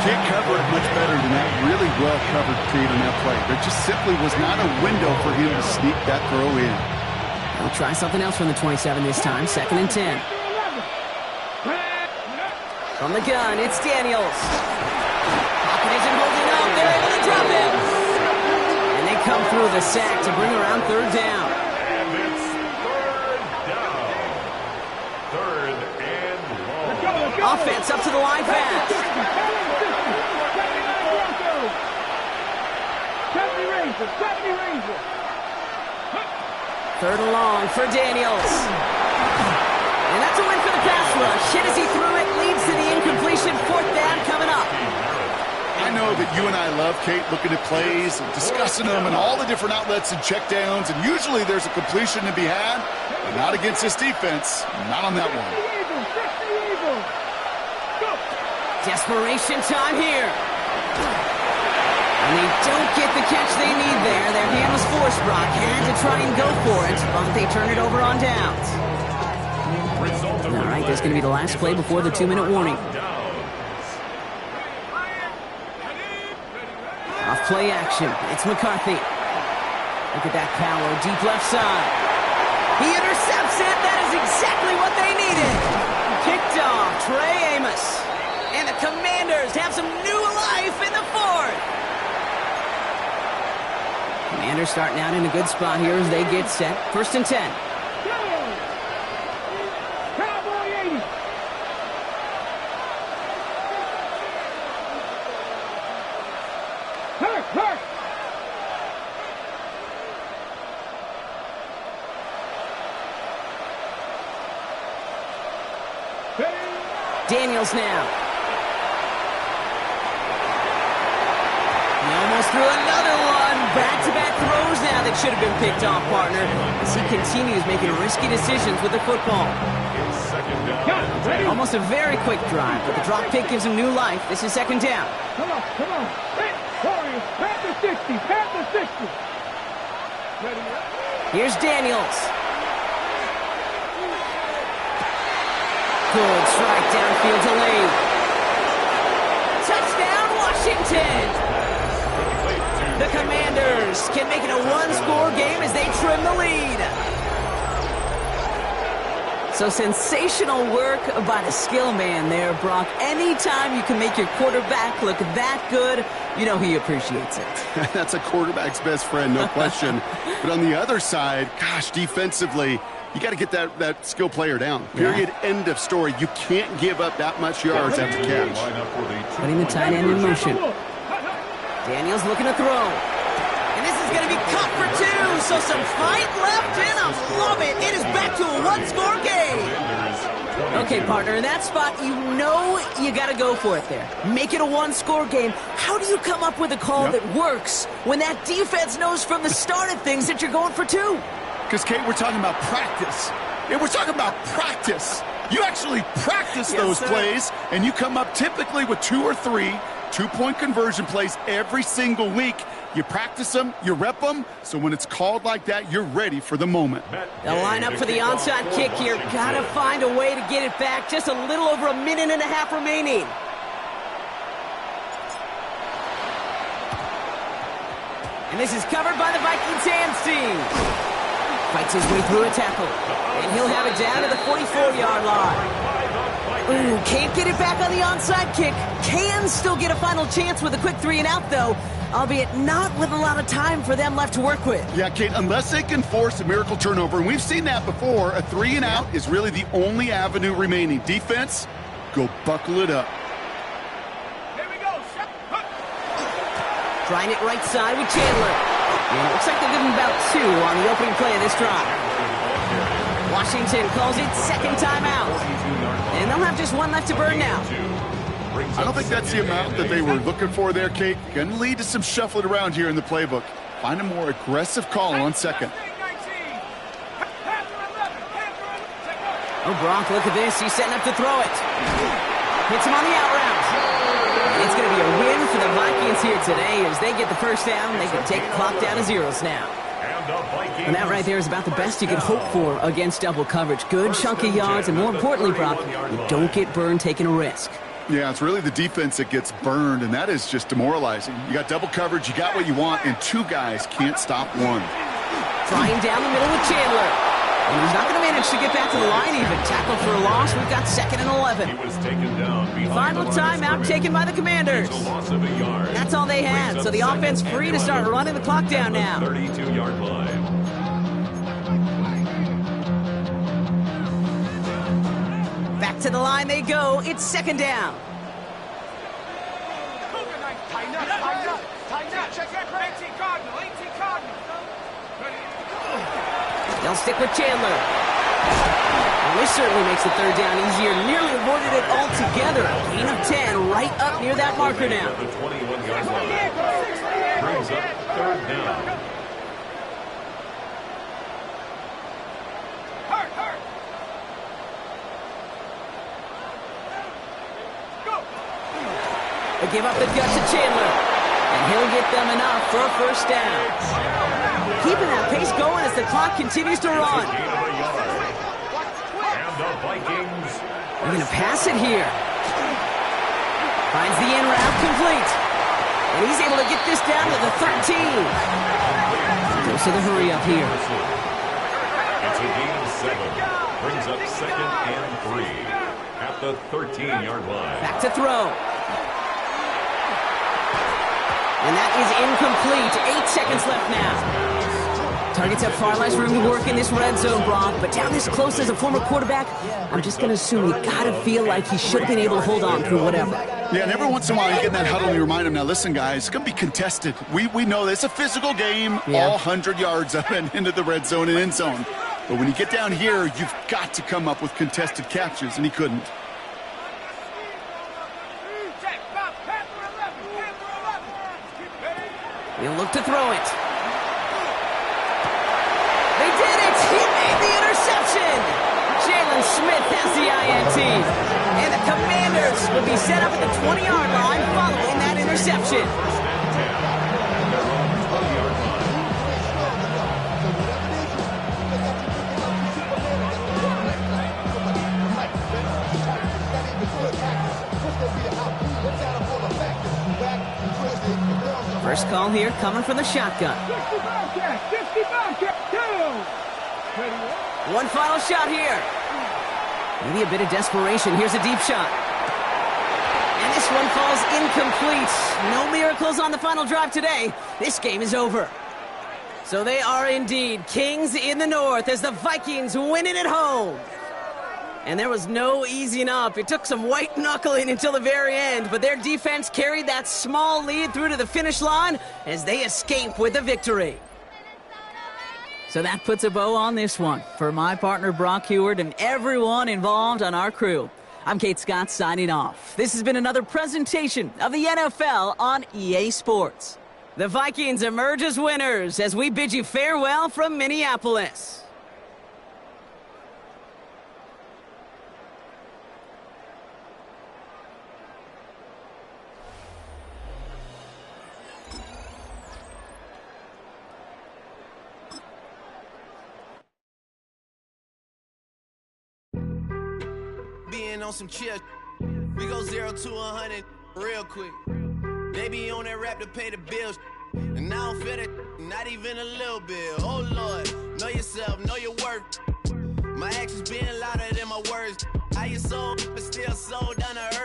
Can't cover it much better than that. Really well covered, Pete, on that play. There just simply was not a window for him to sneak that throw in. We'll try something else from the 27 this time. 2nd and 10. From the gun, it's Daniels. Pocket isn't holding up. They're able to drop him. And they come through the sack to bring around 3rd down. And it's 3rd down. 3rd and long. Offense up to the line fast. 3rd and long for Daniels. And that's a win for the pass rush. Hit as he threw it, leads to the incompletion. 4th down coming up. I know that you and I love, Kate, looking at plays and discussing them and all the different outlets and checkdowns, and usually there's a completion to be had, but not against this defense. Not on that one. Desperation time here. And they don't get the catch they need there. Their hand was forced, Brock. Had to try and go for it, but they turn it over on downs. All right, that's going to be the last play before the 2-minute warning. Off play action. It's McCarthy. Look at that power. Deep left side. He intercepts it. That is exactly what they needed. Picked off Trey Amos. And the Commanders have some new life in the 4th. Commanders starting out in a good spot here as they get set. 1st and 10. Daniels now. He almost threw another one. Back-to-back throws now that should have been picked off, partner, as he continues making risky decisions with the football. Almost a very quick drive, but the drop pick gives him new life. This is second down. Come on. Hey, Warriors, pat the 60, pat the 60. Ready up. Here's Daniels. Good strike downfield to Lee. Touchdown, Washington! The Commanders can make it a one-score game as they trim the lead. So sensational work by the skill man there, Brock. Anytime you can make your quarterback look that good, you know he appreciates it. That's a quarterback's best friend, no question. But on the other side, gosh, defensively, you got to get that skill player down. Period. Yeah. End of story. You can't give up that much yards after catch. Putting the tight end in motion. Daniels looking to throw. And this is going to be caught for two. So some fight left in him. Love it. It is back to a one-score game. Okay, partner, in that spot, you know you got to go for it there. Make it a one-score game. How do you come up with a call that works when that defense knows from the start of things that you're going for two? Because, Kate, we're talking about practice. Yeah, we're talking about practice. You actually practice those plays, and you come up typically with 2 or 3 two-point conversion plays every single week. You practice them, you rep them, so when it's called like that, you're ready for the moment. They'll line up for the onside kick here. Gotta find a way to get it back. Just a little over a minute and a half remaining. And this is covered by the Vikings hands team. Fights his way through a tackle. And he'll have it down to the 44-yard line. Ooh, can't get it back on the onside kick. Can still get a final chance with a quick 3-and-out, though, albeit not with a lot of time for them left to work with. Yeah, Kate, unless they can force a miracle turnover, and we've seen that before, a 3-and-out is really the only avenue remaining. Defense, go buckle it up. Here we go. Trying it right side with Chandler. And it looks like they'll give him about 2 on the opening play of this drive. Washington calls it second timeout. And they'll have just 1 left to burn now. I don't think that's the amount that they were looking for there, Kate. Going to lead to some shuffling around here in the playbook. Find a more aggressive call on second. Oh, Gronk, look at this. He's setting up to throw it. Hits him on the out route. And it's going to be a win for the Vikings here today. As they get the first down, they can take the clock down to 0s now. And that right there is about the best you can hope for against double coverage. Good chunky yards, and more importantly, Brock, you don't get burned taking a risk. Yeah, it's really the defense that gets burned, and that is just demoralizing. You got double coverage, you got what you want, and 2 guys can't stop one. Trying down the middle with Chandler. And he's not going to manage to get back to the line even. Tackled for a loss. We've got 2nd and 11. He was taken down Final timeout taken by the Commanders. That's all they had, so the offense free to start running the clock down now. 32-yard line. Back to the line they go. It's second down. They'll stick with Chandler. And this certainly makes the third down easier. Nearly avoided it altogether. Gain of 10 right up near that marker now. The 21-yard line. Brings up third down. They give up the gut to Chandler. And he'll get them enough for a first down. Keeping that pace going as the clock continues to run. They're going to pass it here. Finds the in route complete. And he's able to get this down to the 13. Goes to the hurry up here. It's a gain of 7. Brings up 2nd and 3 at the 13-yard line. Back to throw. And that is incomplete. 8 seconds left now. Targets have far less room to work in this red zone, Brock, but down this close as a former quarterback, I'm just going to assume you got to feel like he should have been able to hold on through whatever. Yeah, and every once in a while you get in that huddle and you remind him, now listen, guys, it's going to be contested. We know this. It's a physical game, all 100 yards up and into the red zone and end zone. But when you get down here, you've got to come up with contested catches, and he couldn't. He'll look to throw it. has the INT. And the Commanders will be set up at the 20-yard line following that interception. First call here coming from the shotgun. 65 check, 2. One final shot here. Maybe a bit of desperation. Here's a deep shot. And this one falls incomplete. No miracles on the final drive today. This game is over. So they are indeed kings in the north as the Vikings win it at home. And there was no easing up. It took some white knuckling until the very end, but their defense carried that small lead through to the finish line as they escape with the victory. So that puts a bow on this one. For my partner Brock Heward and everyone involved on our crew, I'm Kate Scott signing off. This has been another presentation of the NFL on EA Sports. The Vikings emerge as winners as we bid you farewell from Minneapolis. Being on some chill, we go 0 to 100 real quick. They be on that rap to pay the bills, and I don't feel it, not even a little bit. Oh Lord, know yourself, know your worth. My actions being louder than my words. How you sold, but still sold down to earth.